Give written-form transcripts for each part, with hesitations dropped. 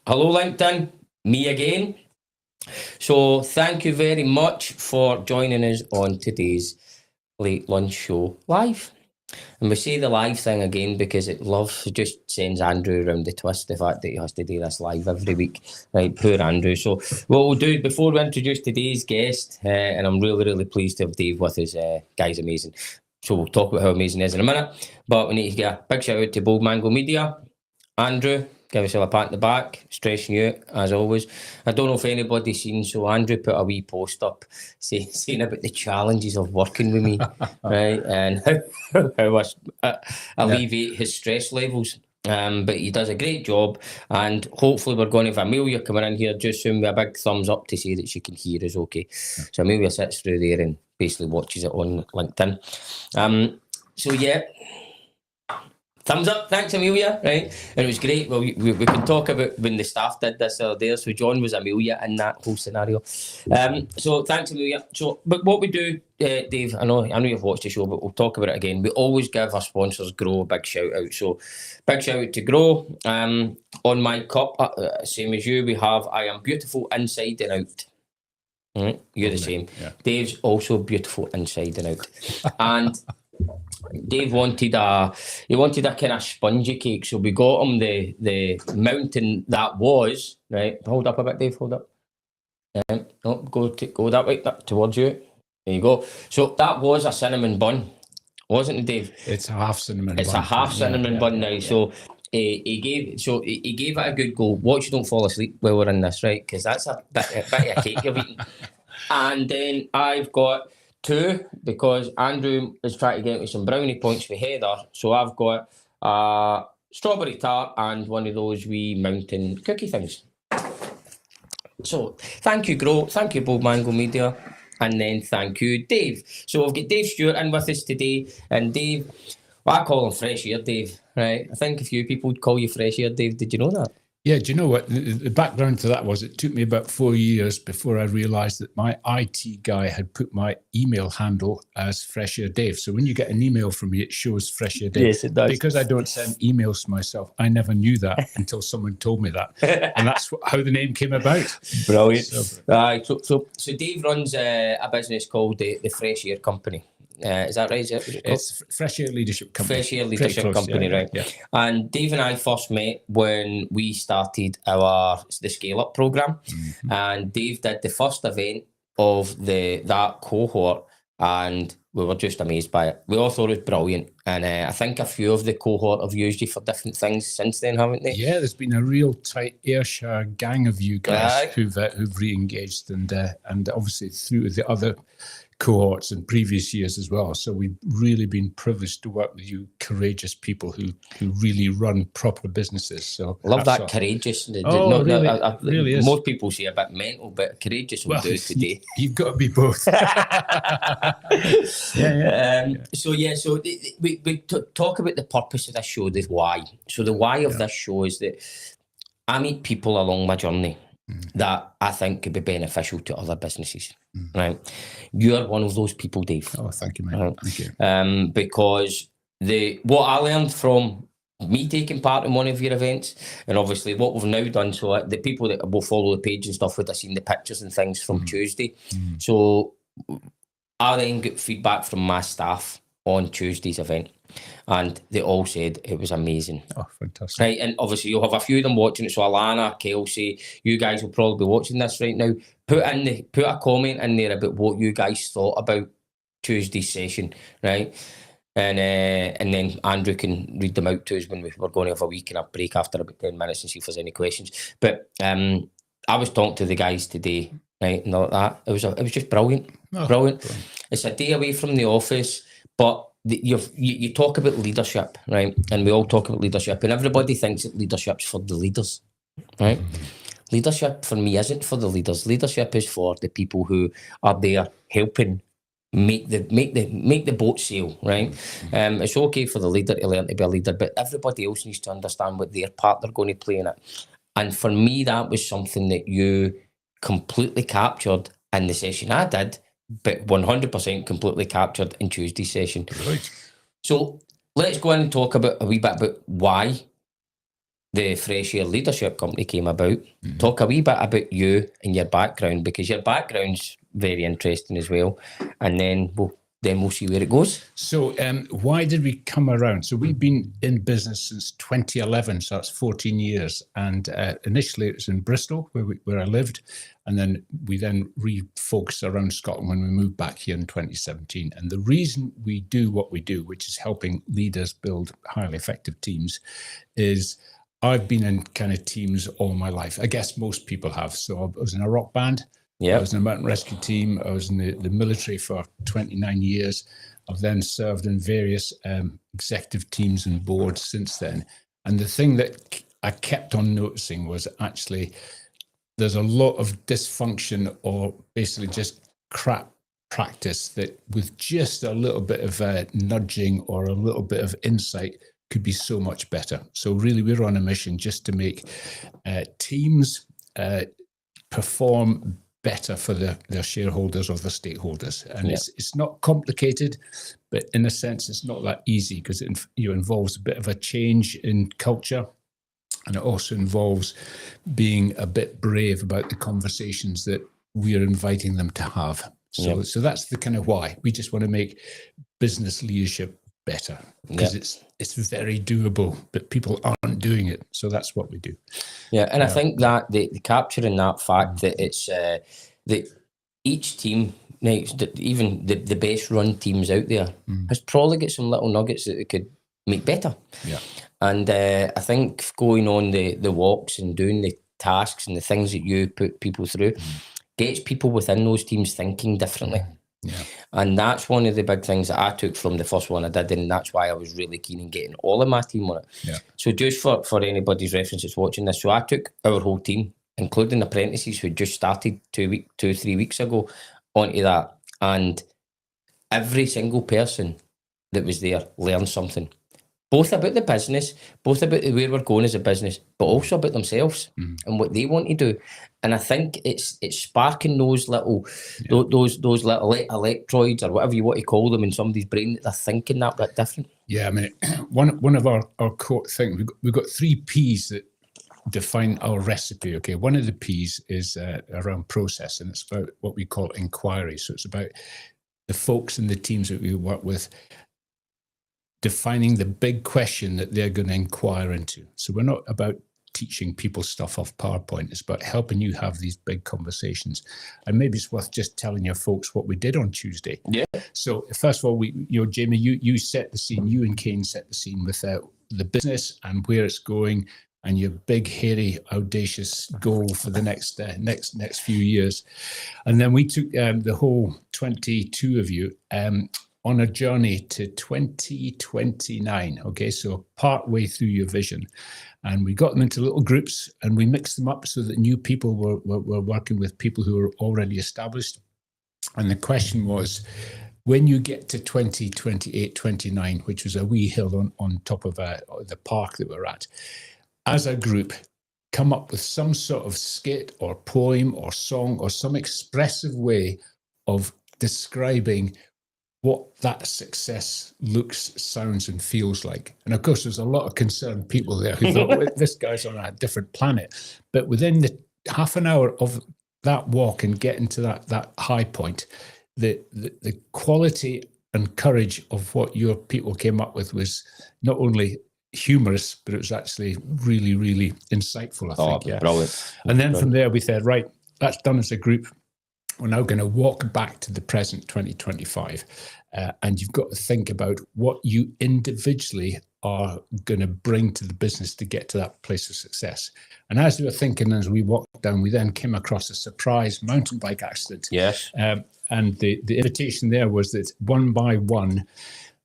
Hello, LinkedIn. Me again. So, thank you very much for joining us on today's late lunch show live. And we say the live thing again because it just sends Andrew around the twist, the fact that he has to do this live every week. Right, poor Andrew. So, what we'll do before we introduce today's guest, and I'm really, really pleased to have Dave with us. Guy's amazing. So, we'll talk about how amazing he is in a minute. But we need to get a big shout out to Bold Mango Media. Andrew, give yourself a pat in the back, stressing you out, as always. I don't know if anybody's seen, so Andrew put a wee post up saying about the challenges of working with me, right, and how I alleviate his stress levels. But he does a great job, and hopefully we're going to have Amelia coming in here just soon with a big thumbs up to say that she can hear us okay. So Amelia sits through there and basically watches it on LinkedIn. So yeah, thumbs up, thanks Amelia, right? And it was great. Well, we can talk about when the staff did this the other day. So John was Amelia in that whole scenario. So thanks Amelia. So, but what we do, Dave, I know you've watched the show, but we'll talk about it again. We always give our sponsors Grow a big shout out. So big shout out to Grow. On my cup, same as you, we have I am beautiful inside and out. You're the same. Yeah. Dave's also beautiful inside and out. And Dave wanted a kind of spongy cake, so we got him the mountain that was right. Hold up a bit, Dave. Hold up. Go that way towards you. There you go. So that was a cinnamon bun, wasn't it, Dave? It's a half cinnamon. It's bun. A half cinnamon bun now. Yeah. So he gave it a good go. Watch you don't fall asleep while we're in this, right? Because that's a bit of cake you've eaten. And then I've got two, because Andrew is trying to get me some brownie points for Heather. So I've got a strawberry tart and one of those wee mountain cookie things. So thank you, Grow. Thank you, Bold Mango Media. And then thank you, Dave. So we've got Dave Stewart in with us today. And Dave, well, I call him Fresh Air Dave, right? I think a few people would call you Fresh Air Dave. Did you know that? Yeah, do you know what? The background to that was it took me about 4 years before I realised that my IT guy had put my email handle as Fresh Air Dave. So when you get an email from me, it shows Fresh Air Dave. Yes, it does. Because I don't send emails to myself, I never knew that until someone told me that. And that's how the name came about. Brilliant. So Dave runs a business called the Fresh Air Company. Is that right? It's Fresh Air Leadership Company. Fresh Air Leadership Company, yeah, right? Yeah. And Dave and I first met when we started the Scale Up program, and Dave did the first event of that cohort, and we were just amazed by it. We all thought it was brilliant, and I think a few of the cohort have used you for different things since then, haven't they? Yeah, there's been a real tight Ayrshire gang of you guys who've re-engaged, and obviously through the other cohorts in previous years as well. So we've really been privileged to work with you courageous people who really run proper businesses. So love that courageous. Really is. Most people say a bit mental, but courageous will do today. You've got to be both. So we talk about the purpose of this show, the why. So the why of this show is that I meet people along my journey that I think could be beneficial to other businesses, right? You're one of those people, Dave. Oh, thank you, mate. Right? Thank you. Because what I learned from me taking part in one of your events, and obviously what we've now done, so the people that will follow the page and stuff would have seen the pictures and things from Tuesday. So I then got feedback from my staff on Tuesday's event, and they all said it was amazing. Oh, fantastic. Right, and obviously you'll have a few of them watching it. So Alana, Kelsey, you guys will probably be watching this right now. Put a comment in there about what you guys thought about Tuesday's session, right? And then Andrew can read them out to us when we're going to have a week and a break after about 10 minutes and see if there's any questions. But I was talking to the guys today, right, and all that. It was just brilliant. Brilliant. It's a day away from the office, but you talk about leadership, right? And we all talk about leadership, and everybody thinks that leadership's for the leaders, right? Leadership for me isn't for the leaders. Leadership is for the people who are there helping make the boat sail, right? It's okay for the leader to learn to be a leader, but everybody else needs to understand what their part they're going to play in it. And for me, that was something that you completely captured in the session I did, but 100% completely captured in Tuesday's session. Right. So let's go in and talk about a wee bit about why the Fresh Air Leadership Company came about. Talk a wee bit about you and your background, because your background's very interesting as well. And then we'll see where it goes. So why did we come around? So we've been in business since 2011, so that's 14 years. And initially it was in Bristol, where I lived. And then we refocused around Scotland when we moved back here in 2017. And the reason we do what we do, which is helping leaders build highly effective teams, is I've been in kind of teams all my life. I guess most people have. So I was in a rock band. Yeah. I was in a mountain rescue team. I was in the military for 29 years. I've then served in various executive teams and boards since then. And the thing that I kept on noticing was actually there's a lot of dysfunction, or basically just crap practice, that with just a little bit of nudging or a little bit of insight could be so much better. So really we're on a mission just to make teams perform better for their shareholders or the stakeholders. And it's not complicated, but in a sense it's not that easy, because it involves a bit of a change in culture, and it also involves being a bit brave about the conversations that we're inviting them to have. So that's the kind of why. We just want to make business leadership better, because it's very doable, but people aren't doing it. So that's what we do. Yeah, and I think that the capturing that fact that it's that each team, even the best run teams out there, has probably got some little nuggets that they could make better. Yeah. And I think going on the walks and doing the tasks and the things that you put people through gets people within those teams thinking differently. Yeah. And that's one of the big things that I took from the first one I did, and that's why I was really keen in getting all of my team on it. Yeah. So just for anybody's reference that's watching this, so I took our whole team, including apprentices who just started 3 weeks ago, onto that, and every single person that was there learned something, both about the business, both about where we're going as a business, but also about themselves and what they want to do. And I think it's sparking those little those little electroids, or whatever you want to call them, in somebody's brain, that they're thinking that bit different. Yeah, I mean, one of our core things, we've got 3 P's that define our recipe. Okay, one of the P's is around process, and it's about what we call inquiry. So it's about the folks and the teams that we work with defining the big question that they're going to inquire into. So we're not about teaching people stuff off PowerPoint. It's about helping you have these big conversations. And maybe it's worth just telling your folks what we did on Tuesday. Yeah. So first of all, Jamie, you set the scene. You and Kane set the scene with the business and where it's going, and your big, hairy, audacious goal for the next few years. And then we took the whole 22 of you on a journey to 2029. Okay, so part way through your vision. And we got them into little groups and we mixed them up so that new people were working with people who were already established. And the question was, when you get to 2028, 29, which was a wee hill on top of the park that we're at, as a group, come up with some sort of skit or poem or song or some expressive way of describing what that success looks, sounds, and feels like. And of course, there's a lot of concerned people there who thought, well, this guy's on a different planet. But within the half an hour of that walk and getting to that high point, the quality and courage of what your people came up with was not only humorous, but it was actually really, really insightful, I think. Yeah. Brilliant. And then from there, we said, right, that's done as a group. We're now going to walk back to the present 2025. And you've got to think about what you individually are going to bring to the business to get to that place of success. And as we were thinking, as we walked down, we then came across a surprise mountain bike accident. Yes. And the invitation there was that one by one,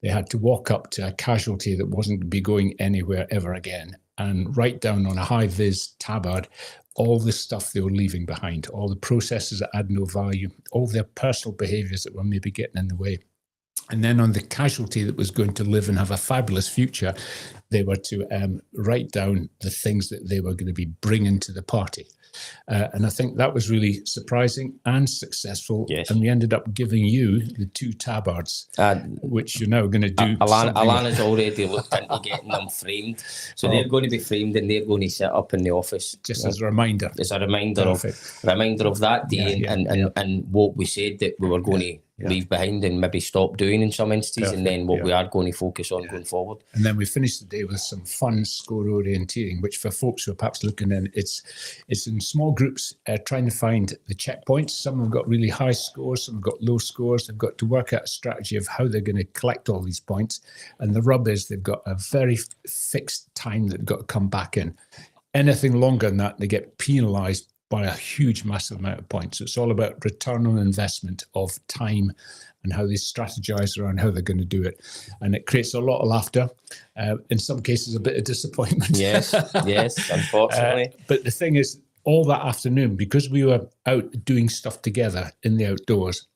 they had to walk up to a casualty that wasn't going to be going anywhere ever again, and write down on a high-vis tabard all the stuff they were leaving behind, all the processes that had no value, all their personal behaviors that were maybe getting in the way. And then on the casualty that was going to live and have a fabulous future, they were to write down the things that they were going to be bringing to the party. And I think that was really surprising and successful. Yes. And we ended up giving you the 2 tabards, which you're now going to do. Alana's already looked into getting them framed. So they're going to be framed and they're going to sit up in the office. Just as a reminder. It's a reminder of that day and what we said that we were going to leave behind and maybe stop doing in some instances, and then what we are going to focus on going forward. And then we finished the day with some fun score orienteering, which for folks who are perhaps looking in, it's in small groups trying to find the checkpoints. Some have got really high scores, some have got low scores. They've got to work out a strategy of how they're going to collect all these points. And the rub is they've got a very fixed time that they've got to come back in. Anything longer than that, they get penalised by a huge, massive amount of points. So it's all about return on investment of time and how they strategize around how they're going to do it. And it creates a lot of laughter, in some cases a bit of disappointment. Yes, unfortunately. But the thing is, all that afternoon, because we were out doing stuff together in the outdoors,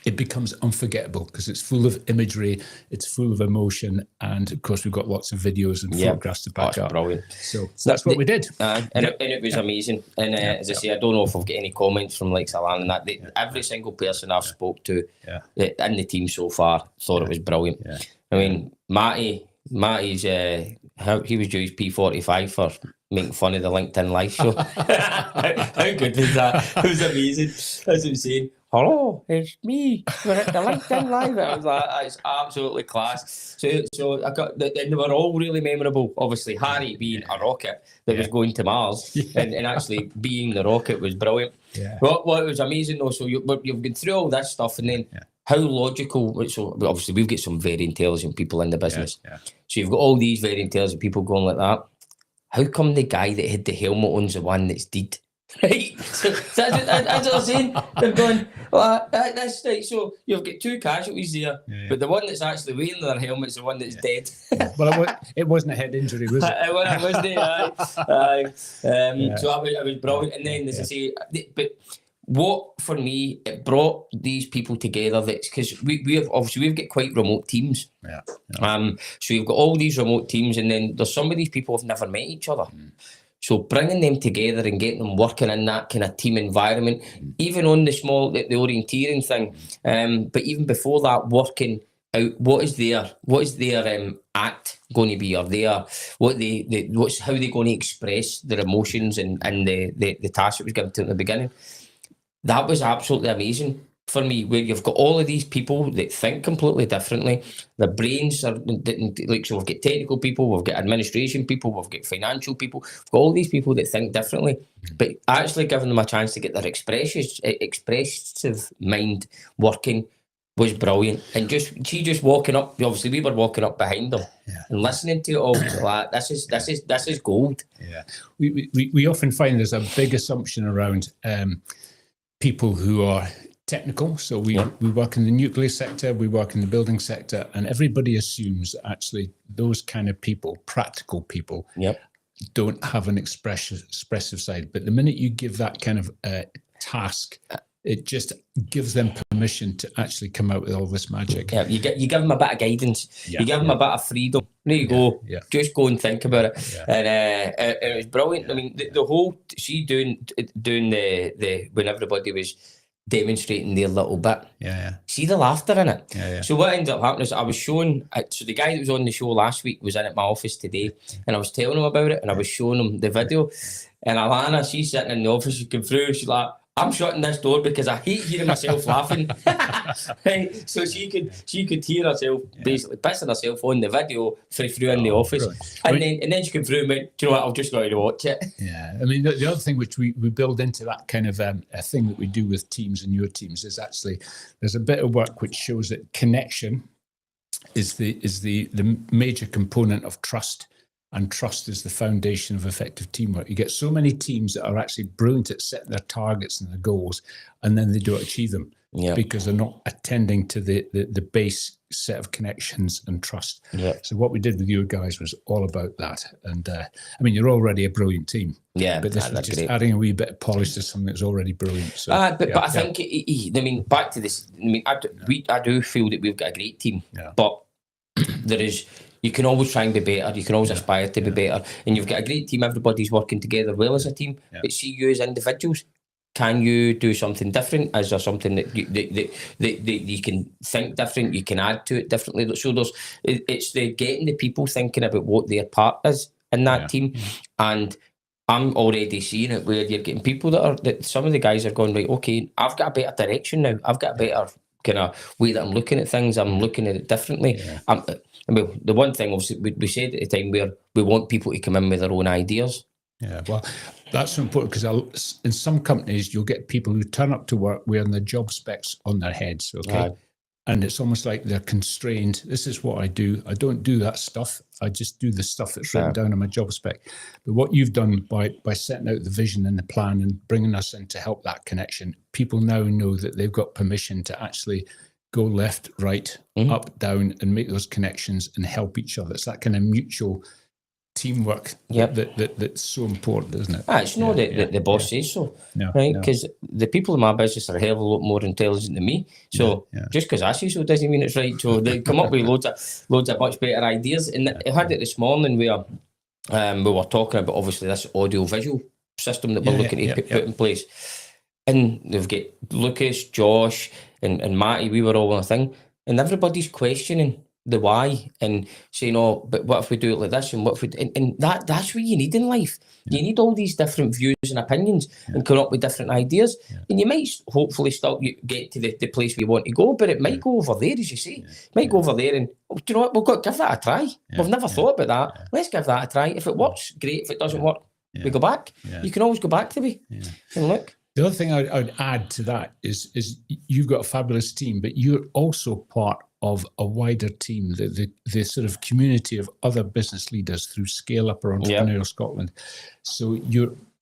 it becomes unforgettable because it's full of imagery, it's full of emotion, and of course we've got lots of videos and photographs to back up. Brilliant. So that's what we did. And it was amazing. And as I say, I don't know if I've got any comments from like Alan and that. Every single person I've spoke to in the team so far thought it was brilliant. Yeah. I mean, Matty's he was due his P45 for making fun of the LinkedIn Live show. How good was that? It was amazing. That's what I'm saying. Hello, it's me. We're at the LinkedIn Live. I was like, that's absolutely class. So I got, and they were all really memorable. Obviously, Harry being a rocket that was going to Mars, and actually being the rocket was brilliant. Yeah. Well, it was amazing though. So you've gone through all this stuff, and then how logical. So obviously, we've got some very intelligent people in the business. Yeah. So you've got all these very intelligent people going like that. How come the guy that had the helmet on's the one that's dead? Right, so that's what I'm saying. They're going, well, that's right. So you've got 2 casualties there, but the one that's actually wearing their helmet's the one that's dead. Well, it wasn't a head injury, was it? It wasn't. So it was brilliant. And then, as I say, but what for me it brought these people together. That's because we've got quite remote teams. So you've got all these remote teams, and then there's some of these people have never met each other. So bringing them together and getting them working in that kind of team environment, even on the orienteering thing, but even before that, working out what is their act going to be, or what's how they're going to express their emotions and the task that was given to them at the beginning. That was absolutely amazing for me, where you've got all of these people that think completely differently. Their brains are like, so we've got technical people, we've got administration people, we've got financial people, we've got all these people that think differently, but actually giving them a chance to get their expressive mind working was brilliant. And just walking up, obviously we were walking up behind them and listening to it all, like, this is gold. Yeah, we often find there's a big assumption around people who are technical. So we work in the nuclear sector, we work in the building sector, and everybody assumes actually those kind of people, practical people, don't have an expressive side. But the minute you give that kind of task, it just gives them permission to actually come out with all this magic. Yeah, you give them a bit of guidance. You give them a bit of freedom. There you go. Yeah. Just go and think about it. Yeah. And it was brilliant. I mean, the whole doing the when everybody was demonstrating their little bit. See the laughter in it. So what ended up happening is I was showing. So the guy that was on the show last week was in at my office today, and I was telling him about it, and I was showing him the video. And Alana, she's sitting in the office. She came through. She's like, I'm shutting this door because I hate hearing myself laughing. Right? So she could hear herself basically pissing herself on the video through in the office. Really? And then she came through and went, do you know what, I'll just go to watch it. Yeah, I mean, the other thing which we build into that kind of a thing that we do with teams and your teams is actually there's a bit of work which shows that connection is the major component of trust. And trust is the foundation of effective teamwork. You get so many teams that are actually brilliant at setting their targets and their goals, and then they don't achieve them because they're not attending to the base set of connections and trust. Yeah. So what we did with you guys was all about that. And I mean, you're already a brilliant team. Yeah, but this was just great. adding a wee bit of polish to something that's already brilliant. So, but I think, I mean, back to this. I mean, I do feel that we've got a great team, but there is. You can always try and be better. You can always aspire to be better, and you've got a great team. Everybody's working together well as a team. But see, you as individuals, can you do something different? Is there something that you can think different? You can add to it differently. So it's the getting the people thinking about what their part is in that team, and I'm already seeing it where you're getting people that some of the guys are going, right, okay, I've got a better direction now. I've got a better kind of way that I'm looking at things. I'm looking at it differently. Well, the one thing obviously we said at the time where we want people to come in with their own ideas. Yeah, well, that's so important because in some companies you'll get people who turn up to work wearing their job specs on their heads, okay? And it's almost like they're constrained. This is what I do. I don't do that stuff. I just do the stuff that's written down on my job spec. But what you've done by setting out the vision and the plan and bringing us in to help that connection, people now know that they've got permission to actually go left, right, up, down, and make those connections and help each other. It's that kind of mutual teamwork that's so important, isn't it? It's not that the boss says so, right? Because the people in my business are a hell of a lot more intelligent than me. So just because I say so doesn't mean it's right. So they come up with loads of much better ideas. And I had it this morning where we were talking about obviously this audio-visual system that we're looking to put in place. And they've got Lucas, Josh, and Matty. We were all on a thing, and everybody's questioning the why and saying, "Oh, but what if we do it like this?" And what if we? And that's what you need in life. You need all these different views and opinions, and come up with different ideas. And you might hopefully still get to the place where you want to go, but it might go over there, as you say. It might go over there, and do you know what? We've got to give that a try. We've never thought about that. Let's give that a try. If it works, great. If it doesn't work, we go back. You can always go back to me and look. The other thing I would add to that is you've got a fabulous team, but you're also part of a wider team, the sort of community of other business leaders through Scale Up or Entrepreneurial Scotland. So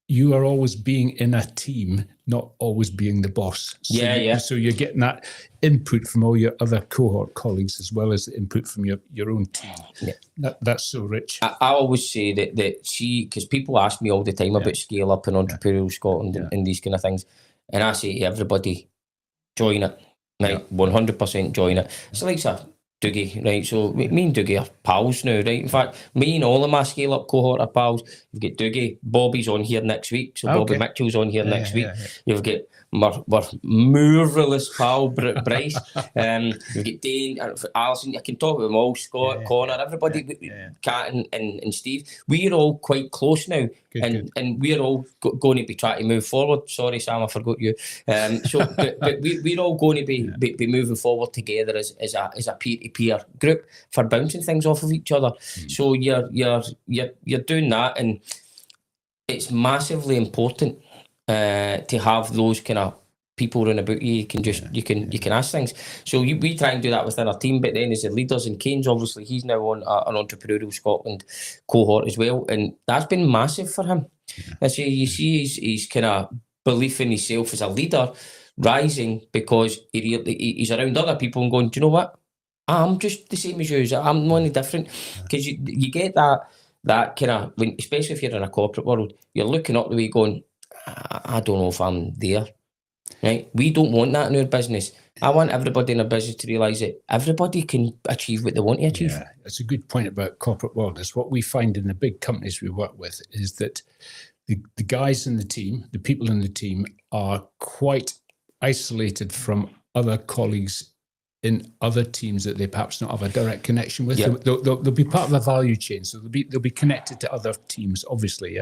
you are always being in a team, not always being the boss. So So you're getting that input from all your other cohort colleagues as well as the input from your own team. That's so rich. I always say that because people ask me all the time about Scale Up and Entrepreneurial Scotland and these kind of things, and I say to everybody, join it, right? 100% join it. It's like Dougie, right? So me and Dougie are pals now, right? In fact, me and all of my Scale Up cohort are pals. You've got Dougie, Bobby's on here next week, so Bobby Mitchell's on here next week. You've got my marvellous pal Bryce. You've got Dane, Alison. I can talk about them all. Scott, Connor, everybody, Kat and Steve. We're all quite close now, and we're all going to be trying to move forward. Sorry, Sam, I forgot you. But we're all going to be moving forward together as a peer-to-peer group for bouncing things off of each other. So you're doing that, and it's massively important to have those kind of people around about you. You can just you can ask things. So we try and do that within our team, but then as the leaders, and Kane's obviously he's now on an Entrepreneurial Scotland cohort as well, and that's been massive for him. And so you see his kind of belief in himself as a leader rising because he's around other people and going, do you know what? I'm just the same as you. I'm not any different, because you get that kind of, especially if you're in a corporate world, you're looking up the way going, I don't know if I'm there, right? We don't want that in our business. I want everybody in our business to realise that everybody can achieve what they want to achieve. Yeah, that's a good point about corporate world. Is what we find in the big companies we work with is that the guys in the team, the people in the team, are quite isolated from other colleagues in other teams that they perhaps not have a direct connection with. They'll be part of the value chain, so they'll be connected to other teams, obviously,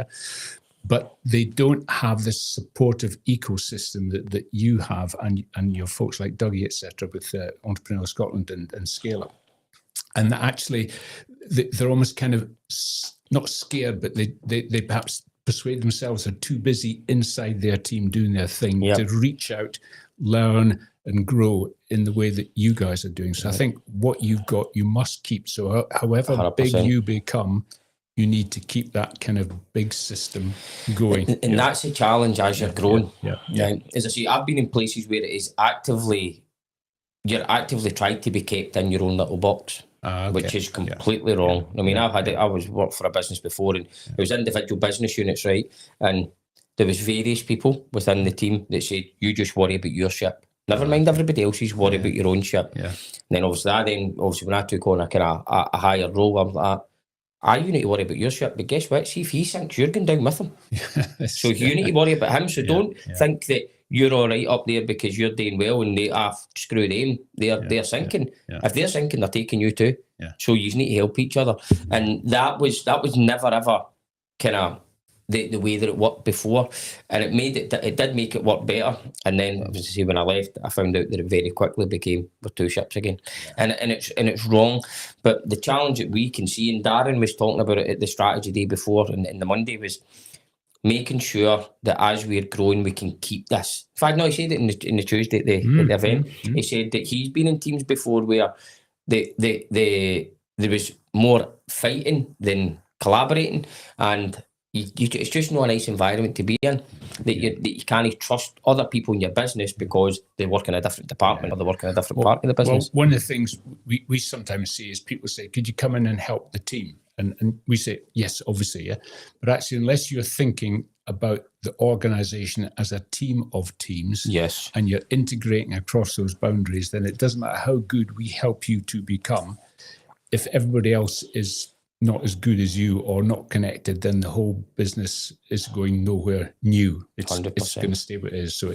but they don't have this supportive ecosystem that you have and your folks like Dougie, etc., with Entrepreneurial Scotland and Scale Up. And actually, they're almost kind of not scared, but they perhaps persuade themselves they're too busy inside their team doing their thing to reach out, learn, and grow in the way that you guys are doing. So I think what you've got, you must keep. So however 100%. Big you become, you need to keep that kind of big system going. And that's a challenge as you're growing. As I say, I've been in places where it is actively you're actively trying to be kept in your own little box. Okay. Which is completely wrong. I mean, I was worked for a business before, and it was individual business units, right? And there was various people within the team that said, "You just worry about your ship. Never mind everybody else's. Worry about your own ship." Yeah. And then obviously when I took on a kind of a higher role, I'm like, you need to worry about your ship, but guess what? See if he sinks, you're going down with him. So you need to worry about him. So don't think that you're all right up there because you're doing well and they screw them. They're sinking. If they're sinking, they're taking you too. So you need to help each other. And that was never ever kind of the way that it worked before, and it did make it work better. And then obviously when I left, I found out that it very quickly became with two ships again, and it's wrong. But the challenge that we can see, and Darren was talking about it at the strategy day before, and the Monday, was making sure that as we're growing, we can keep this. In fact, no, he said it in the Tuesday at the event. He said that he's been in teams before where there was more fighting than collaborating, and it's just not a nice environment to be in. That you can't trust other people in your business because they work in a different department or they work in a different part of the business. Well, one of the things we sometimes see is people say, "Could you come in and help the team?" And we say, yes, obviously, yeah. But actually, unless you're thinking about the organisation as a team of teams, yes, and you're integrating across those boundaries, then it doesn't matter how good we help you to become. If everybody else is not as good as you or not connected, then the whole business is going nowhere new. It's going to stay what it is. So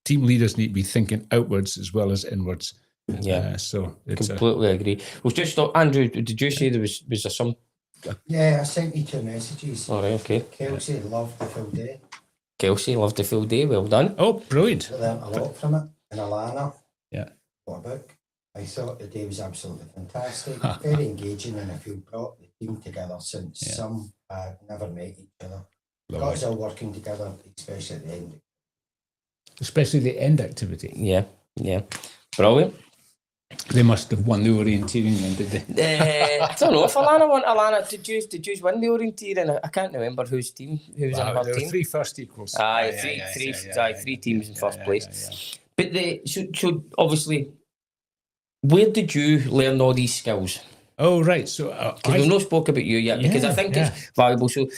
team leaders need to be thinking outwards as well as inwards. Yeah, so it's completely agree. Well, just Andrew, did you say there was there some? Yeah, I sent you 2 messages. All right, okay. Kelsey loved the full day. Kelsey loved the full day. Well done. Oh, brilliant! I learned a lot from it. And Alana, what a book. I thought the day was absolutely fantastic, very engaging, and I feel brought the team together since some never met each other. Got us all working together, especially at the end. Especially the end activity. Yeah, brilliant. They must have won the orienteering then, did they? I don't know if Alana won. Alana, did you win the orienteering? I can't remember who was in her There team. were 3 first equals. Three teams in first place. But so obviously, where did you learn all these skills? Oh, right. So we've not spoke about you yet, because I think it's valuable. So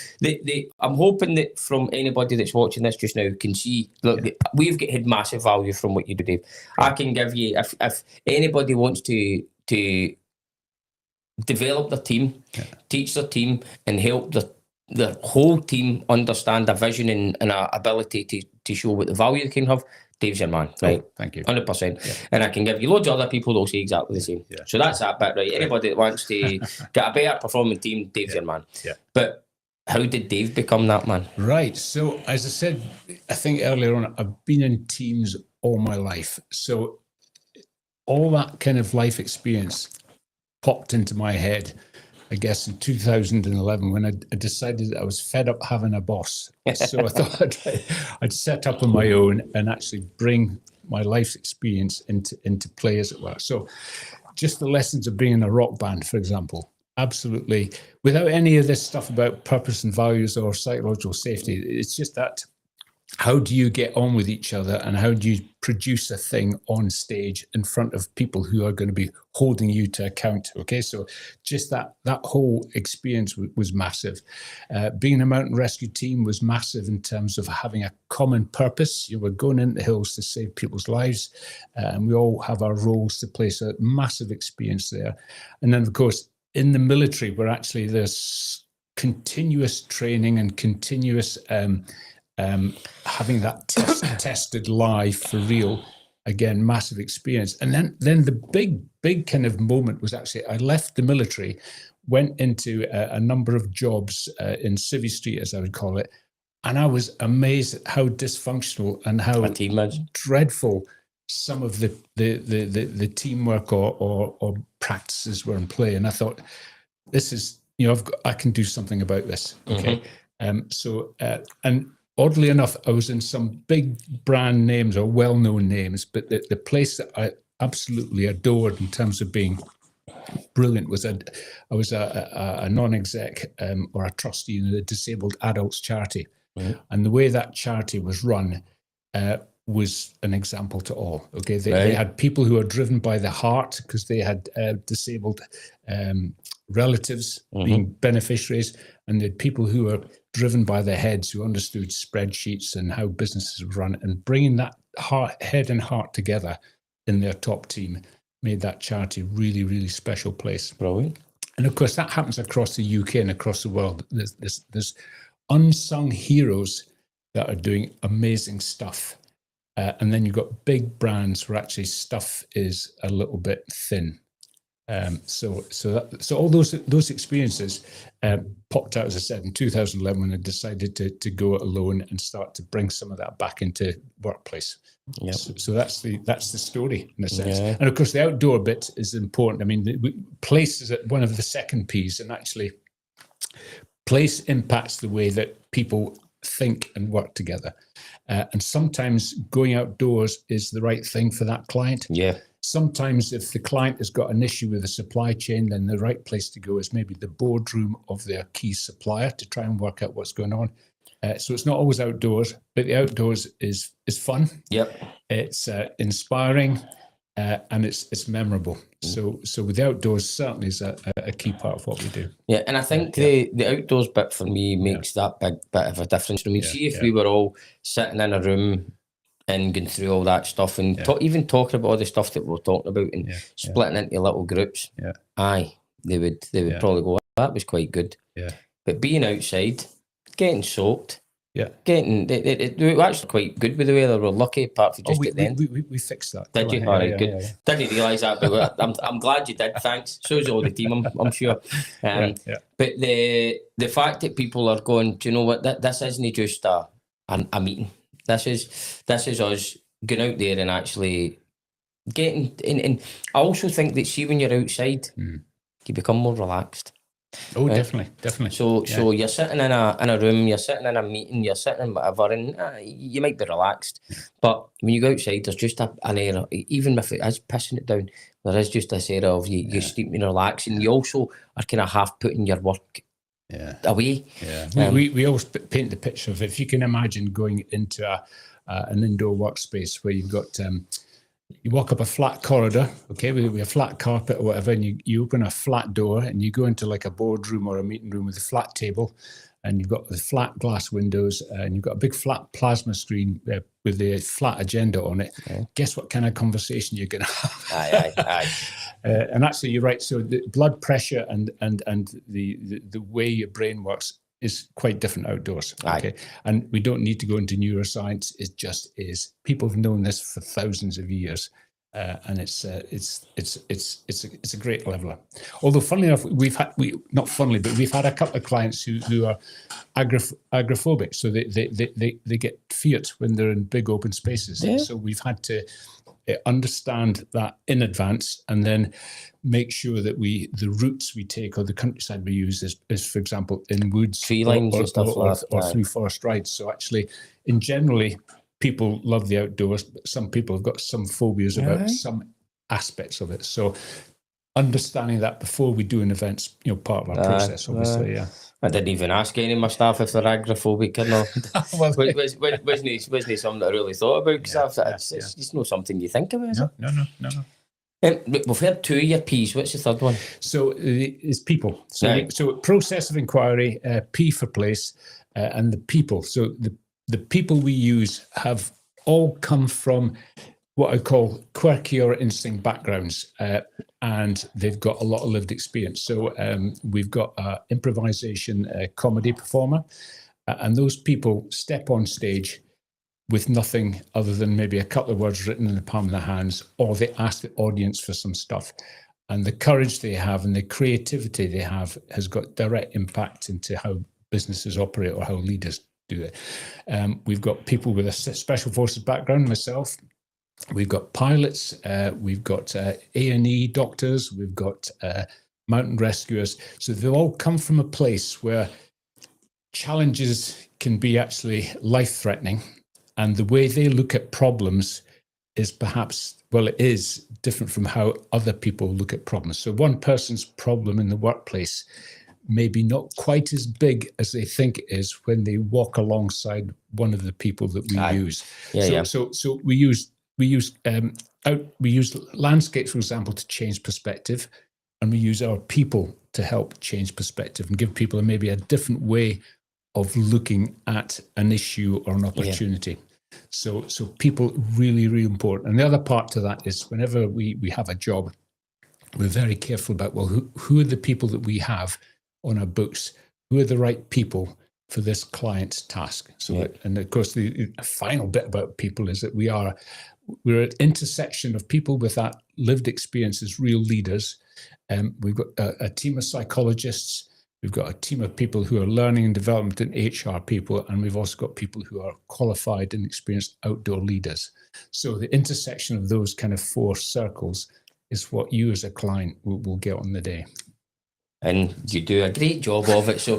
I'm hoping that from anybody that's watching this just now can see, look, we've had massive value from what you do, Dave. I can give you, if anybody wants to develop their team, teach their team, and help the whole team understand a vision and an ability to show what the value they can have, Dave's your man, right? Oh, thank you. 100%. And I can give you loads of other people that will say exactly the same. So that's that bit, right? Anybody that wants to get a better performing team, Dave's your man. But how did Dave become that man? Right. So as I said, I think earlier on, I've been in teams all my life. So all that kind of life experience popped into my head, I guess, in 2011, when I decided that I was fed up having a boss. So I thought I'd set up on my own and actually bring my life's experience into play, as it were. So just the lessons of being in a rock band, for example, absolutely, without any of this stuff about purpose and values or psychological safety, it's just that, how do you get on with each other and how do you produce a thing on stage in front of people who are going to be holding you to account? Okay, so just that whole experience was massive. Being a mountain rescue team was massive in terms of having a common purpose. You were going into the hills to save people's lives, and we all have our roles to play. So massive experience there. And then, of course, in the military, where actually there's continuous training and continuous having that tested live for real, again, massive experience. And then the big kind of moment was actually, I left the military, went into a number of jobs in Civvy Street, as I would call it, and I was amazed at how dysfunctional and how dreadful some of the teamwork or practices were in play. And I thought, this is, I can do something about this. Okay. And oddly enough, I was in some big brand names or well-known names, but the place that I absolutely adored in terms of being brilliant was I was a non-exec or a trustee in the Disabled Adults Charity. And the way that charity was run, was an example to all. Okay, they had people who are driven by the heart because they had disabled relatives being beneficiaries, and they had people who were driven by their heads, who understood spreadsheets and how businesses were run, and bringing that head and heart together in their top team made that charity really, really special place. Brilliant. And of course, that happens across the UK and across the world. There's unsung heroes that are doing amazing stuff. And then you've got big brands where actually stuff is a little bit thin. So all those experiences popped out, as I said, in 2011 when I decided to go it alone and start to bring some of that back into workplace. Yep. So that's the story in a sense. Yeah. And of course, the outdoor bit is important. I mean, place is one of the second P's, and actually, place impacts the way that people think and work together. And sometimes going outdoors is the right thing for that client. Yeah. Sometimes if the client has got an issue with the supply chain, then the right place to go is maybe the boardroom of their key supplier to try and work out what's going on. So it's not always outdoors, but the outdoors is fun. Yep. It's inspiring, and it's memorable. So the outdoors certainly is a key part of what we do. Yeah, and I think the outdoors bit for me makes that big bit of a difference to me. See, if we were all sitting in a room and going through all that stuff and even talking about all the stuff that we're talking about and splitting into little groups, they would probably go, that was quite good. Yeah. But being outside, getting soaked, it was actually quite good with the weather. We're lucky, apart from just at the end. We fixed that. Did you? All right, good. Didn't realise that, but I'm glad you did. Thanks. So's all the team, I'm sure. But the fact that people are going, do you know what? This isn't just a meeting. This is us going out there and actually getting. And I also think that, see, when you're outside, you become more relaxed. Oh, definitely. So you're sitting in a room, you're sitting in a meeting, you're sitting in whatever, and you might be relaxed. But when you go outside, there's just an air, even if it is pissing it down, there is just this air of you sleeping and relaxing. You also are kind of half putting your work away. Yeah, we always paint the picture of, if you can imagine going into an indoor workspace where you've got you walk up a flat corridor, okay, with a flat carpet or whatever, and you open a flat door and you go into like a boardroom or a meeting room with a flat table, and you've got the flat glass windows, and you've got a big flat plasma screen with the flat agenda on it. Guess what kind of conversation you're going to have? Aye. And actually, you're right. So the blood pressure and the way your brain works is quite different outdoors. Okay, and we don't need to go into neuroscience. It just is. People have known this for thousands of years, and it's a great leveler. Although, funnily enough, we've had a couple of clients who are agoraphobic, so they get feared when they're in big open spaces. Yeah. So we've had to understand that in advance, and then make sure that the routes we take or the countryside we use is for example, in woods, tree lines and stuff or through forest rides. So actually, in generally, people love the outdoors, but some people have got some phobias about some aspects of it. So understanding that before we do an event's part of our process, obviously. I didn't even ask any of my staff if they're agoraphobic or not. Well, wasn't something I really thought about, because it's just not something you think about, is it? No. We've heard 2 of your P's. What's the third one? So it's people. So process of inquiry, P for place, and the people. So the people we use have all come from what I call quirky or interesting backgrounds, and they've got a lot of lived experience. So we've got an improvisation comedy performer, and those people step on stage with nothing other than maybe a couple of words written in the palm of their hands, or they ask the audience for some stuff. And the courage they have and the creativity they have has got direct impact into how businesses operate or how leaders do it. We've got people with a special forces background, myself. We've got pilots, we've got A&E doctors, we've got mountain rescuers. So they've all come from a place where challenges can be actually life-threatening. And the way they look at problems is it is different from how other people look at problems. So one person's problem in the workplace maybe not quite as big as they think it is when they walk alongside one of the people that we use. So we use landscapes, for example, to change perspective, and we use our people to help change perspective and give people maybe a different way of looking at an issue or an opportunity. So people really, really important. And the other part to that is whenever we have a job, we're very careful about, well, who are the people that we have on our books? Who are the right people for this client's task? So, and of course, the final bit about people is that we're at intersection of people with that lived experience as real leaders. We've got a team of psychologists. We've got a team of people who are learning and development and HR people, and we've also got people who are qualified and experienced outdoor leaders. So the intersection of those kind of four circles is what you as a client will get on the day. And you do a great job of it. So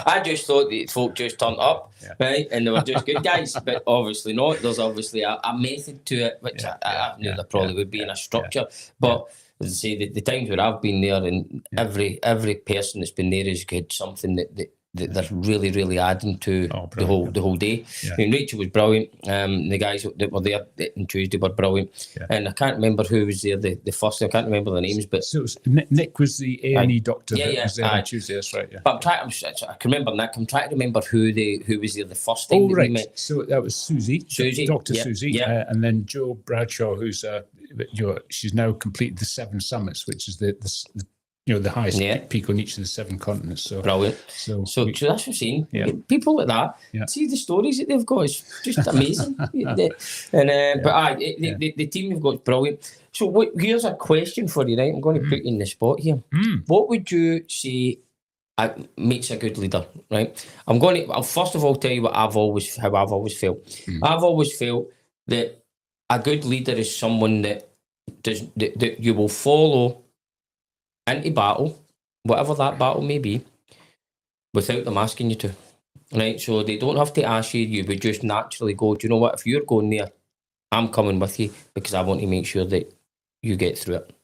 I just thought that folk just turned up, right, and they were just good guys, but obviously not. There's obviously a method to it, which I knew there probably would be in a structure. But as I say, the times where I've been there, and every person that's been there has got something that they're really, really adding to the whole day. I mean, Rachel was brilliant. The guys that were there on Tuesday were brilliant. And I can't remember who was there the first day. I can't remember the names, but so Nick was the A&E doctor that was there on Tuesday. That's right. But I can remember Nick. I'm trying to remember who was there the first time. Oh, right. So that was Susie, Dr. Susie, and then Jo Bradshaw, who's she's now completed the 7 summits, which is the highest peak on each of the 7 continents. So brilliant. So that's what I'm saying. People like that, see the stories that they've got, it's just amazing. The team we've got is brilliant. So here's a question for you, right? I'm going to put you in the spot here. What would you say makes a good leader, right? I'll first of all tell you how I've always felt. I've always felt that a good leader is someone that you will follow into battle, whatever that battle may be, without them asking you to, right? So they don't have to ask you. You would just naturally go, do you know what? If you're going there, I'm coming with you because I want to make sure that you get through it.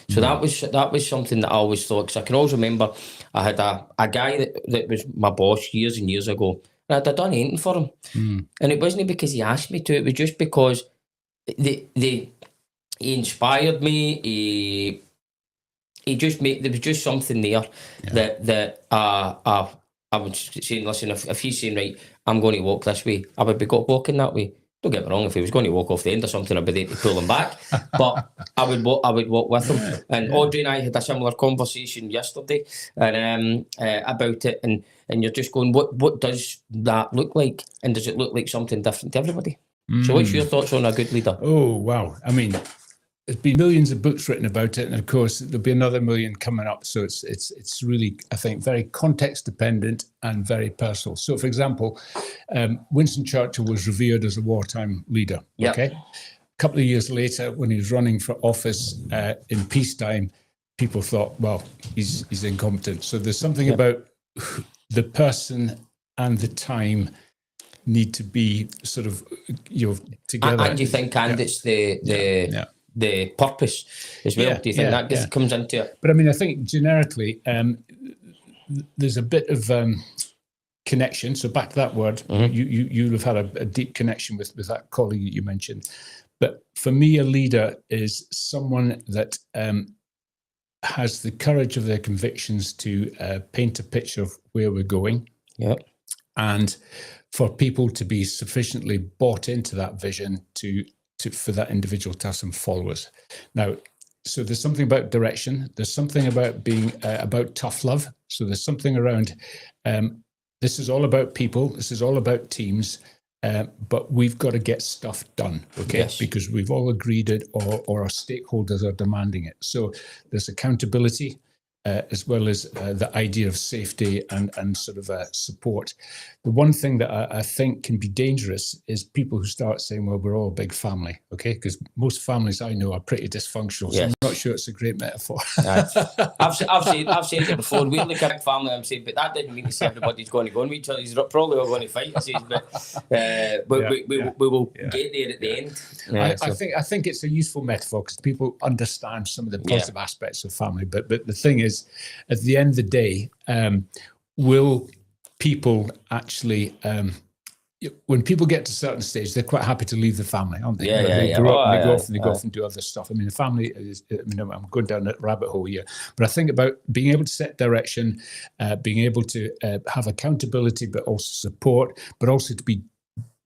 So that was something that I always thought, because I can always remember I had a guy that was my boss years and years ago, and I'd done anything for him. And it wasn't because he asked me to, it was just because he inspired me. There was just something there that I would say, listen, if he's saying, right, I'm going to walk this way, I would be walking that way. Don't get me wrong, if he was going to walk off the end or something, I'd be there to pull him back. But I would walk with him. And Audrey and I had a similar conversation yesterday about it. And you're just going, what does that look like? And does it look like something different to everybody? So what's your thoughts on a good leader? Oh, wow. I mean, there's been millions of books written about it, and of course there'll be another million coming up. So it's really, I think, very context dependent and very personal. So, for example, Winston Churchill was revered as a wartime leader. Okay, a couple of years later, when he was running for office in peacetime, people thought, well, he's incompetent. So there's something about the person and the time need to be sort of together. And do you think, and it's the purpose as well? Do you think that comes into it? But I mean, I think generically there's a bit of connection. So back to that word, you'll have had a deep connection with that colleague that you mentioned. But for me, a leader is someone that has the courage of their convictions to paint a picture of where we're going. And for people to be sufficiently bought into that vision for that individual to have some followers. Now, so there's something about direction. There's something about being about tough love. So there's something around, this is all about people. This is all about teams. But we've got to get stuff done, okay? Yes. Because we've all agreed it, or our stakeholders are demanding it. So there's accountability, as well as the idea of safety and sort of support. The one thing that I think can be dangerous is people who start saying, well, we're all a big family, okay? Because most families I know are pretty dysfunctional, so I'm not sure it's a great metaphor. I've said it before. We look at a family, I'm saying, but that didn't mean to say everybody's going to go on with each other. He's probably all going to fight, but we will get there at the end. I think it's a useful metaphor because people understand some of the positive aspects of family, but the thing is, is, at the end of the day, will people actually, when people get to a certain stage, they're quite happy to leave the family, aren't they? They grow up and they go off and they go off and do other stuff. I mean, the family is, I'm going down that rabbit hole here, but I think about being able to set direction, being able to have accountability, but also support, but also to be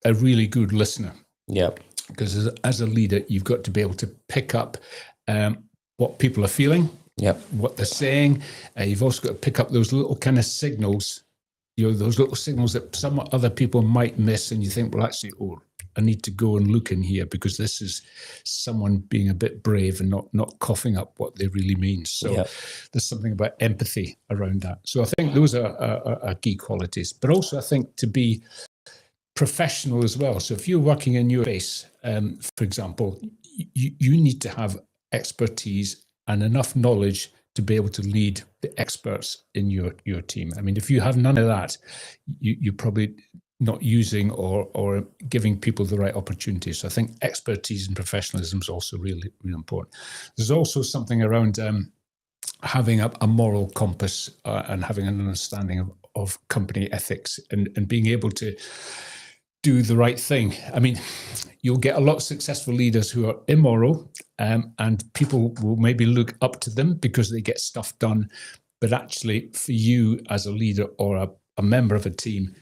a really good listener. Yeah. Because as a leader, you've got to be able to pick up what people are feeling, what they're saying. You've also got to pick up those little kind of signals, those little signals that some other people might miss, and you think, well, actually, I need to go and look in here because this is someone being a bit brave and not coughing up what they really mean. So there's something about empathy around that. So I think those are key qualities. But also, I think to be professional as well. So if you're working in your space, for example, you need to have expertise and enough knowledge to be able to lead the experts in your team. I mean, if you have none of that, you're probably not using or giving people the right opportunities. So I think expertise and professionalism is also really, really important. There's also something around having a moral compass and having an understanding of company ethics and being able to do the right thing. I mean, you'll get a lot of successful leaders who are immoral, and people will maybe look up to them because they get stuff done. But actually, for you as a leader or a member of a team,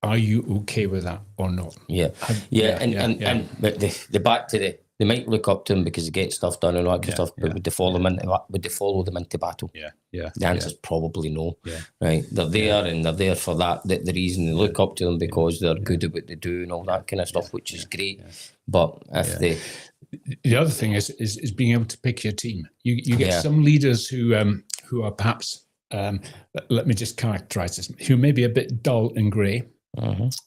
are you okay with that or not? But the back to they might look up to them because they get stuff done and all that kind of stuff, but would they follow them into battle? The answer is probably no. Right? They're there and they're there for that. The reason they look up to them because they're good at what they do and all that kind of stuff, which is great. But if the other thing is being able to pick your team. You get some leaders who are perhaps let me just characterize this, who may be a bit dull and grey.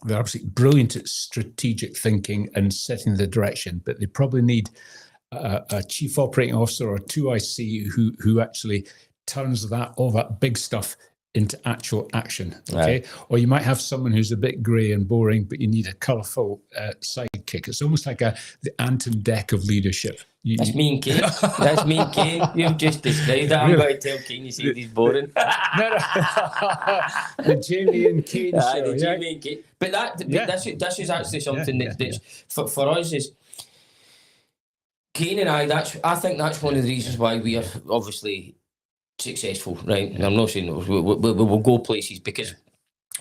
They're absolutely brilliant at strategic thinking and setting the direction, but they probably need a chief operating officer or 2IC who actually turns all that big stuff into actual action. Okay, or you might have someone who's a bit grey and boring, but you need a colourful sidekick. It's almost like the Ant and Dec of leadership. That's me and Kane. That's me and Kane. You've just described that. I'm going to tell Kane you said he's boring. The Jamie and Kane show. The Jamie and Kane. But this is actually something that's for us is Kane and I think that's one of the reasons why we are obviously successful, right? And I'm not saying we'll go places because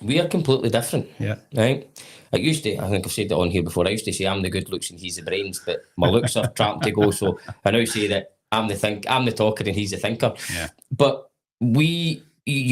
we are completely different. Right? I think I've said that on here before. I used to say I'm the good looks and he's the brains, but my looks are trapped to go. So I now say that I'm the talker and he's the thinker. But you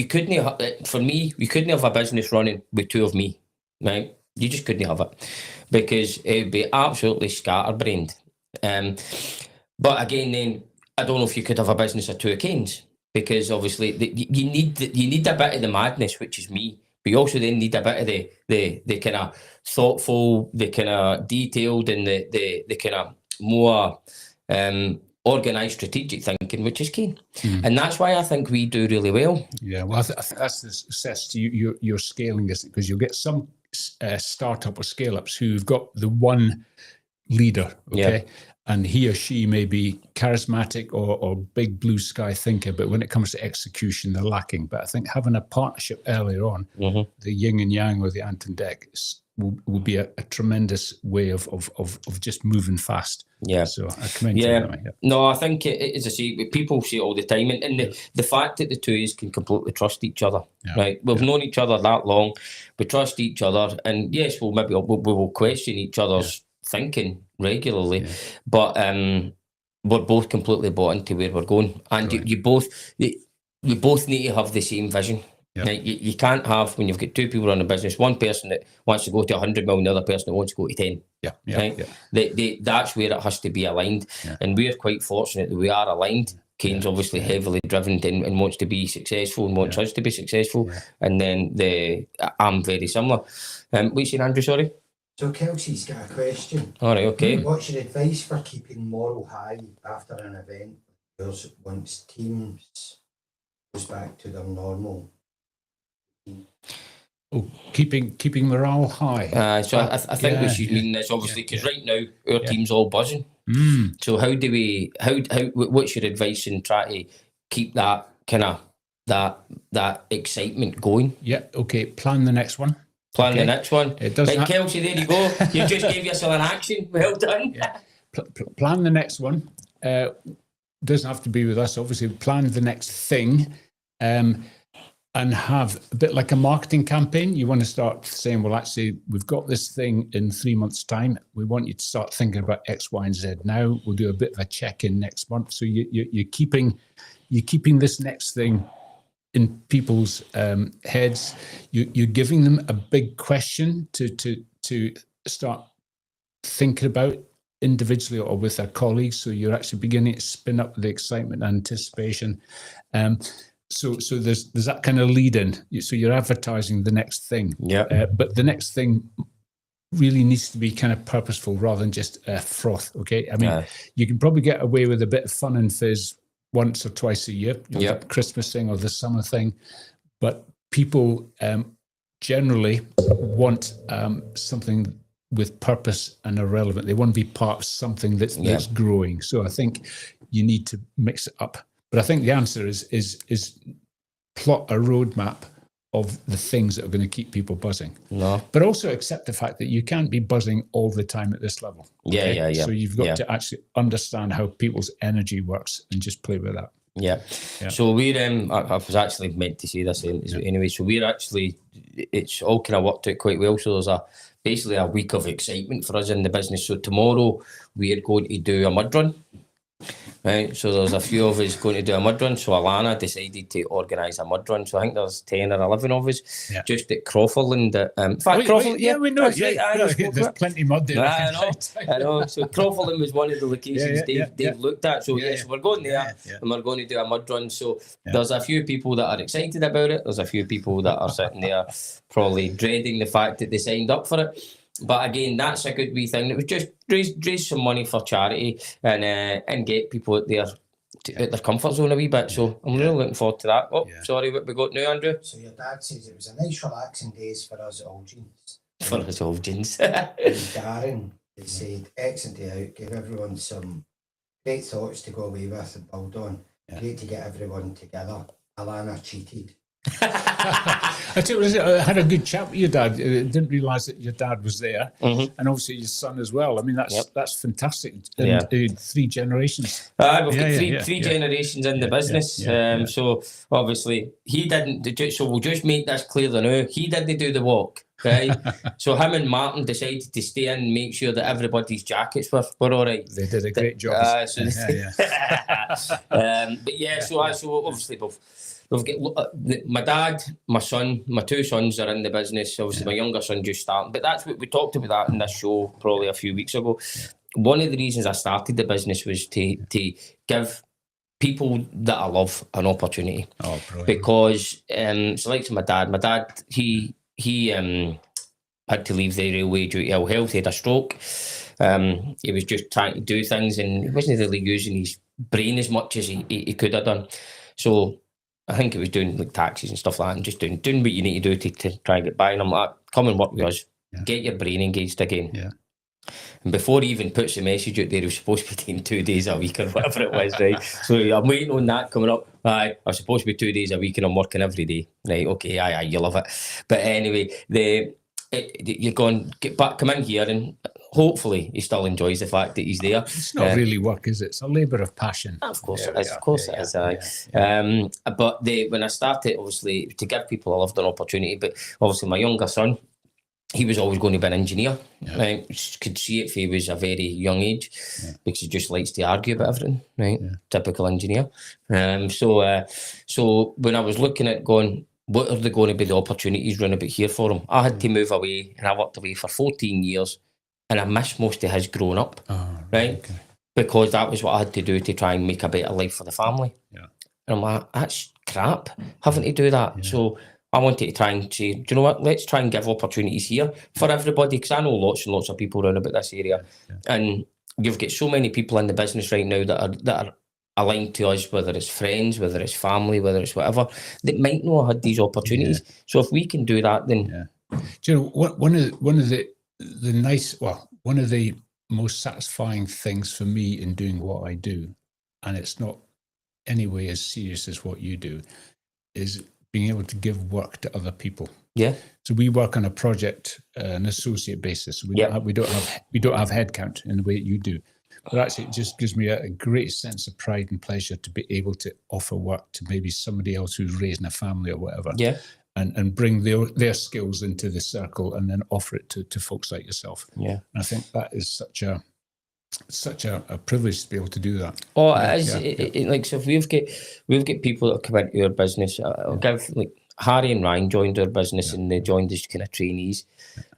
couldn't for me, you couldn't have a business running with two of me, right? You just couldn't have it because it would be absolutely scatterbrained. But again, then I don't know if you could have a business of two of Kanes. Because obviously you need a bit of the madness, which is me, but you also then need a bit of the kind of thoughtful, the kind of detailed, and the kind of more organised strategic thinking, which is Kane. And that's why I think we do really well. Yeah, well, I think that's the success to you're scaling this, because you'll get some startup or scale-ups who've got the one leader, okay? And he or she may be charismatic or big blue sky thinker, but when it comes to execution, they're lacking. But I think having a partnership earlier on, the yin and yang or the Ant and Dec, will be a tremendous way of just moving fast. So I commend you on that. No, I think as I say, people say it all the time, and the fact that the two of us can completely trust each other, right? We've known each other that long, we trust each other, and yes, we will question each other's thinking regularly, but we're both completely bought into where we're going, and we both need to have the same vision. Now, you can't have, when you've got two people running a business, one person that wants to go to 100 million, the other person that wants to go to 10. That's where it has to be aligned, and we're quite fortunate that we are aligned. Kane's obviously heavily driven and wants to be successful and wants us to be successful, and then I'm very similar. What you saying, Andrew? Sorry. So Kelsey's got a question. All right, okay. What's your advice for keeping morale high after an event once teams goes back to their normal? Keeping morale high. So I think what she's meaning is obviously because right now our team's all buzzing. So how do we? How? What's your advice in trying to keep that kind of that excitement going. Yeah. Okay. Plan the next one. Plan the Okay. next one. It doesn't Right, Kelsey, there you go. You just gave yourself an action. Well done. Yeah. Plan the next one. Doesn't have to be with us, obviously. Plan the next thing, and have a bit like a marketing campaign. You want to start saying, well, actually, we've got this thing in 3 months' time. We want you to start thinking about X, Y, and Z now. We'll do a bit of a check-in next month. So you're keeping this next thing in people's heads. You're giving them a big question to start thinking about individually or with their colleagues. So you're actually beginning to spin up the excitement and anticipation. So there's that kind of lead in. So you're advertising the next thing. Yeah. But the next thing really needs to be kind of purposeful rather than just froth. Okay. I mean, you can probably get away with a bit of fun and fizz once or twice a year, the Christmas thing or the summer thing. But people generally want something with purpose and are relevant. They want to be part of something that's growing. So I think you need to mix it up. But I think the answer is plot a roadmap of the things that are going to keep people buzzing. No. But also accept the fact that you can't be buzzing all the time at this level. Okay? Yeah. So you've got to actually understand how people's energy works and just play with that. Yeah. So we're I was actually meant to say this anyway. So we're actually, it's all kind of worked out quite well. So there's basically a week of excitement for us in the business. So tomorrow we're going to do a mud run. Right, so there's a few of us going to do a mud run. So Alana decided to organise a mud run. So I think there's 10 or 11 of us just at Crawfordland. In fact, Crawfordland, we know. There's plenty of mud there. I know. So Crawfordland was one of the locations Dave looked at. So so we're going there and we're going to do a mud run. So there's a few people that are excited about it. There's a few people that are sitting there probably dreading the fact that they signed up for it. But again, that's a good wee thing. It was just raise some money for charity and get people out there at their comfort zone a wee bit. So I'm really looking forward to that. Oh, sorry, what we got now, Andrew? So your dad says it was a nice relaxing days for us Algians. For us Algians. And Darren, he said, excellent day out, gave everyone some great thoughts to go away with and build on. Great to get everyone together. Alana cheated. I had a good chat with your dad. I didn't realise that your dad was there, and obviously your son as well. I mean, that's fantastic. And, 3 generations. We've got three generations in the business. So obviously he didn't. So we'll just make this clear now. He didn't do the walk, right? So him and Martin decided to stay in and make sure that everybody's jackets were all right. They did a great job. But so obviously we've got my dad, my son, my 2 sons are in the business. Obviously, my younger son just started. But that's what we talked about that in this show probably a few weeks ago. One of the reasons I started the business was to give people that I love an opportunity. Oh, brilliant. Because so like my dad, he had to leave the railway due to ill health. He had a stroke. He was just trying to do things and he wasn't really using his brain as much as he could have done. So I think it was doing like taxis and stuff like that and just doing what you need to do to try and get by. And I'm like, come and work with us. Get your brain engaged again. Yeah. And before he even puts the message out there, he was supposed to be doing 2 days a week or whatever it was, right? So I'm waiting on that coming up. I was supposed to be 2 days a week and I'm working every day. Right, okay, you love it. But anyway, you're going, get back, come in here and hopefully he still enjoys the fact that he's there. It's not really work, is it? It's a labour of passion. Of course it is. Of course it is. But when I started, obviously, to give people, I loved an opportunity. But obviously, my younger son, he was always going to be an engineer. Right? Could see it if he was a very young age because he just likes to argue about everything. Right? Typical engineer. So when I was looking at going, what are going to be the opportunities round about here for him? I had to move away, and I worked away for 14 years. And I missed most of his growing up, right? Okay. Because that was what I had to do to try and make a better life for the family. Yeah. And I'm like, that's crap, having to do that. Yeah. So I wanted to try and say, do you know what? Let's try and give opportunities here for everybody, because I know lots and lots of people around about this area. Yeah. And you've got so many people in the business right now that are aligned to us, whether it's friends, whether it's family, whether it's whatever, that might not have had these opportunities. Yeah. So if we can do that, then... Yeah. Do you know, one of one of the most satisfying things for me in doing what I do, and it's not anyway as serious as what you do, is being able to give work to other people. Yeah. So we work on a project, an associate basis. We don't have headcount in the way that you do. But actually, it just gives me a great sense of pride and pleasure to be able to offer work to maybe somebody else who's raising a family or whatever. Yeah. And bring their skills into the circle and then offer it to folks like yourself. Yeah. And I think that is such a privilege to be able to do that. Oh, like, so if we've got people that come into our business, I'll give, like, Harry and Ryan joined our business and they joined as kind of trainees.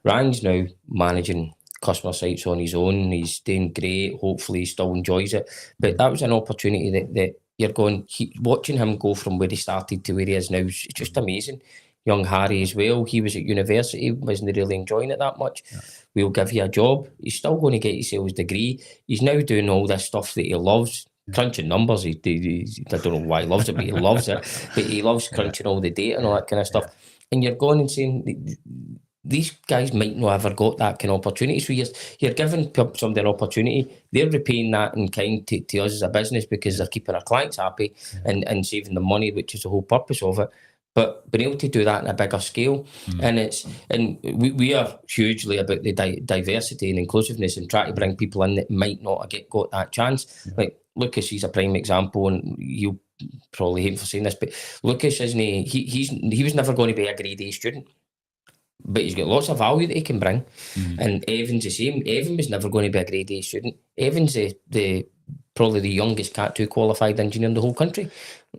Ryan's now managing customer sites on his own. He's doing great. Hopefully he still enjoys it. But that was an opportunity that you're going, watching him go from where he started to where he is now, it's just amazing. Young Harry as well, he was at university, wasn't really enjoying it that much. Yeah. We'll give you a job. He's still going to get his sales degree. He's now doing all this stuff that he loves, crunching numbers. I don't know why he loves it, but he loves it. But he loves crunching all the data and all that kind of stuff. And you're going and saying, these guys might not ever got that kind of opportunity. So you're giving somebody an opportunity. They're repaying that in kind to us as a business because they're keeping our clients happy and saving them money, which is the whole purpose of it. But being able to do that on a bigger scale, and we are hugely about the diversity and inclusiveness and try to bring people in that might not have got that chance. Yeah. Like Lucas, he's a prime example, and you'll probably hate me for saying this, but Lucas, isn't he was never going to be a grade A student, but he's got lots of value that he can bring. And Evan's the same. Evan was never going to be a grade A student. Evan's probably the youngest Cat 2 qualified engineer in the whole country.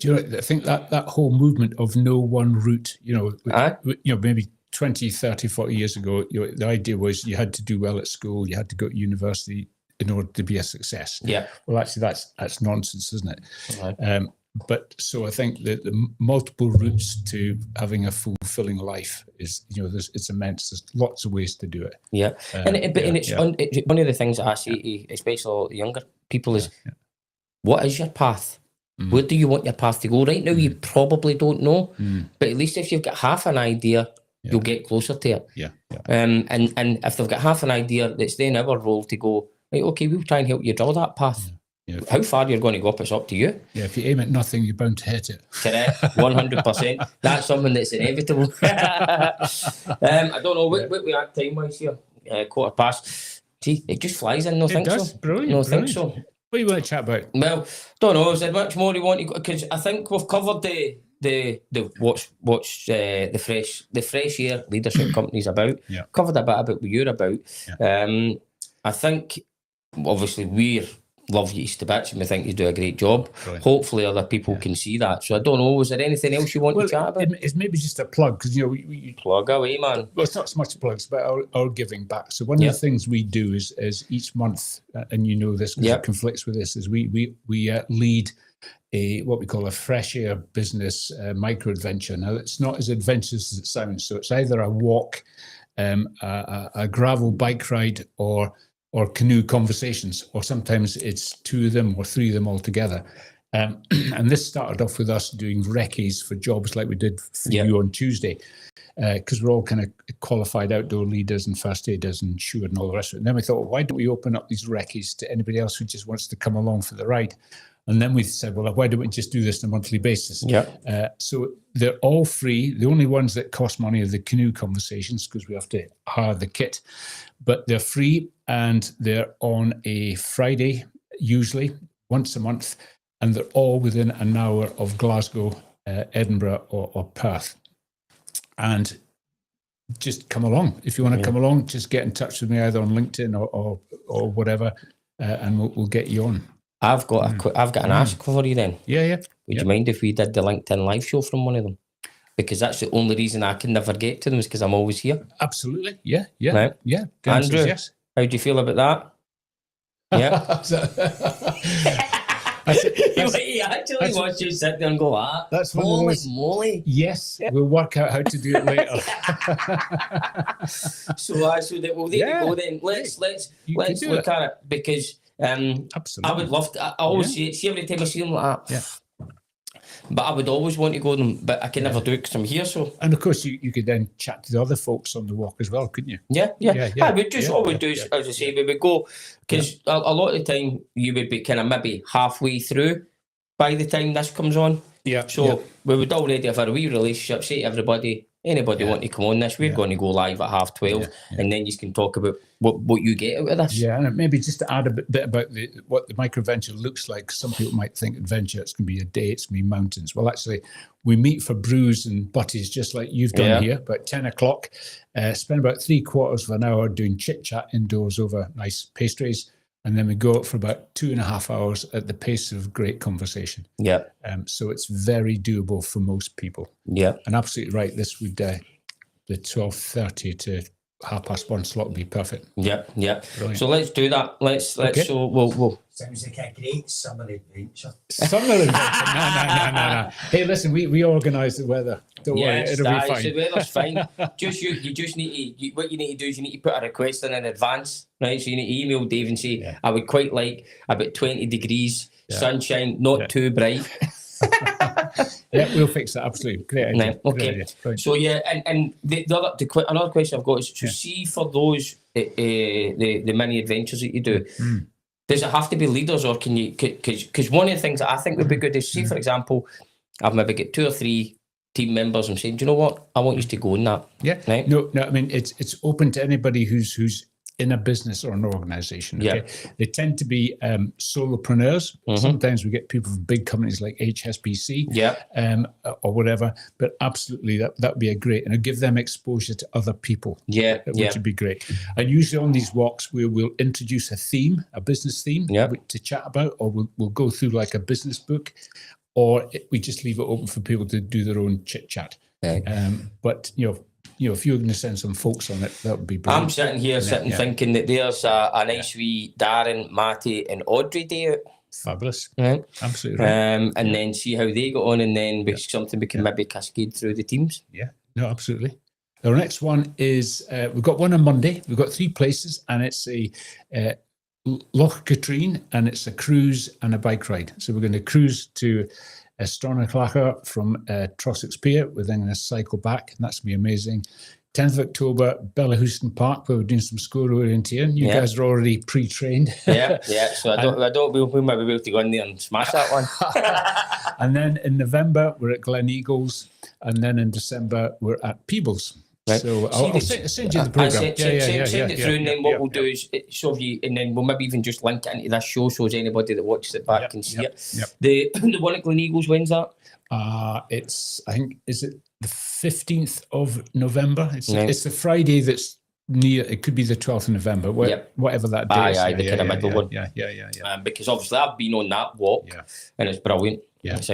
Do you know, I think that whole movement of no one route, maybe 20, 30, 40 years ago, the idea was you had to do well at school, you had to go to university in order to be a success. Yeah. Well, actually, that's nonsense, isn't it? Right. But so I think that the multiple routes to having a fulfilling life is, it's immense. There's lots of ways to do it. Yeah. It's one of the things that I say, especially younger people, is what is your path? Where do you want your path to go? Right now, you probably don't know, but at least if you've got half an idea, you'll get closer to it. Yeah. And if they've got half an idea, it's then our role to go, right, okay, we'll try and help you draw that path. Yeah. How far you're going to go up, it's up to you. Yeah, if you aim at nothing, you're bound to hit it. Correct, 100%. That's something that's inevitable. I don't know, what we at time-wise here? 15:15. Gee, it just flies in, It does. Brilliant. Think so. What do you want to chat about? Well, don't know. Is there much more you want to go? Because I think we've covered the what's the fresh air leadership company's about. Yeah. Covered a bit about what you're about. Yeah. I think obviously we love you to bits and we think you do a great job. Brilliant. Hopefully other people can see that. So I don't know, is there anything else you want to chat about? It's maybe just a plug, because we plug away, man. Well, it's not so much plugs, but our giving back. So one of the things we do is each month, and you know this because it conflicts with this, is we lead what we call a fresh air business micro adventure. Now it's not as adventurous as it sounds. So it's either a walk, a gravel bike ride, or canoe conversations, or sometimes it's 2 of them or 3 of them all together. And this started off with us doing recce's for jobs like we did for you on Tuesday, because we're all kind of qualified outdoor leaders and first aiders and Stewart and all the rest of it. And then we thought, well, why don't we open up these recce's to anybody else who just wants to come along for the ride? And then we said, well, why don't we just do this on a monthly basis? Yeah. So they're all free. The only ones that cost money are the canoe conversations, because we have to hire the kit. But they're free, and they're on a Friday, usually once a month, and they're all within an hour of Glasgow, Edinburgh, or Perth. And just come along. If you want to come along, just get in touch with me either on LinkedIn or whatever, and we'll get you on. I've got an ask for you then. Yeah. Would you mind if we did the LinkedIn live show from one of them? Because that's the only reason I can never get to them, is because I'm always here. Absolutely. Yeah. Right? Yeah. Andrew, yes. How do you feel about that? Yeah. He actually wants you to sit there and go, that's holy moly. Yes, we'll work out how to do it later. So that we'll there we go then. Let's look at it, because absolutely. I would love to. I always see every time I see them like that. Yeah. But I would always want to go to them, but I can never do it because I'm here. So, and of course, you could then chat to the other folks on the walk as well, couldn't you? Yeah. We just all we do is, as I say, we would go, because a lot of the time you would be kind of maybe halfway through, by the time this comes on. Yeah. So we would already have a wee relationship. Say to everybody, anybody want to come on this, we're going to go live at 12:30, and then you can talk about what you get out of this. Yeah, and maybe just to add a bit about what the micro-adventure looks like. Some people might think adventure, it's going to be a day, it's going to be mountains. Well, actually, we meet for brews and butties, just like you've done here, about 10 o'clock. Spend about 3/4 of an hour doing chit-chat indoors over nice pastries. And then we go out for about 2.5 hours at the pace of great conversation. Yeah. So it's very doable for most people. Yeah. And absolutely right. This would, the 12:30 to 1:30 slot would be perfect. Yeah. Yeah. Brilliant. So let's do that. Let's. So we'll. Sounds like a great summer adventure. Summer adventure? No. Hey, listen, we organise the weather. Don't worry, it'll be fine. The weather's fine. You just need to. What you need to do is you need to put a request in advance, right? So you need to email Dave and say, I would quite like about 20 degrees, sunshine, not too bright. Yeah, we'll fix that. Absolutely, great idea. Okay. Great idea. So and the other another question I've got is see for those the mini adventures that you do. Does it have to be leaders, or can you? Because one of the things that I think would be good is, see, for example, I've maybe got 2 or 3 team members and saying, do you know what? I want you to go on that. Yeah. Right? No. I mean, it's open to anybody who's in a business or an organisation. Okay? Yeah. They tend to be solopreneurs. Sometimes we get people from big companies like HSBC, or whatever. But absolutely, that would be a great, and it'll give them exposure to other people. Yeah, which would be great. And usually on these walks, we'll introduce a theme, a business theme, to chat about, or we'll go through like a business book, or we just leave it open for people to do their own chit chat. Right. But if you're going to send some folks on it, that would be brilliant. I'm sitting here thinking that there's a nice wee Darren, Matty, and Audrey day out. Fabulous. Right. Absolutely right. And then see how they got on, and then something we can maybe cascade through the teams. Yeah. No, absolutely. Our next one is we've got one on Monday. We've got 3 places, and it's a Loch Katrine, and it's a cruise and a bike ride. So we're going to cruise to Stronachlacha from Trossachs Pier. We're then going to cycle back, and that's going to be amazing. 10th of October, Bellahouston Park, where we're doing some score orienteering. You guys are already pre-trained. Yeah. So we might be able to go in there and smash that one. And then in November, we're at Glen Eagles, and then in December, we're at Peebles. Right. So I'll send you the programme. Send it through, and then what we'll do is show you, and then we'll maybe even just link it into this show, so as anybody that watches it back can see it. Yep. The one at Glen Eagles, when's that? It's, I think, is it the 15th of November? It's the Friday that's near, it could be the 12th of November, whatever that day is. The kind of middle one. Yeah. Because obviously I've been on that walk, and it's brilliant. Yeah. It's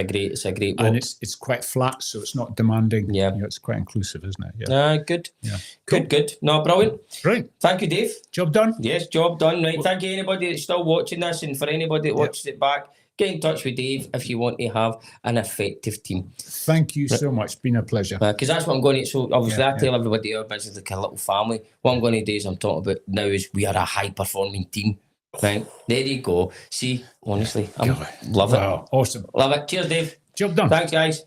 a great walk. And it's quite flat, so it's not demanding. Yeah. It's quite inclusive, isn't it? Yeah. Good. Yeah. Good. No, brilliant. Brilliant. Thank you, Dave. Job done? Yes, job done. Right. Thank you, anybody that's still watching this, and for anybody that watches it back, get in touch with Dave if you want to have an effective team. Thank you so much. It's been a pleasure. Because that's what I'm going to. So obviously, I tell everybody our business is like a little family. What I'm going to do is I'm talking about now is we are a high performing team. Right. There you go. See, honestly, I love it. Wow. Awesome. Love it. Cheers, Dave. Job done. Thanks, guys.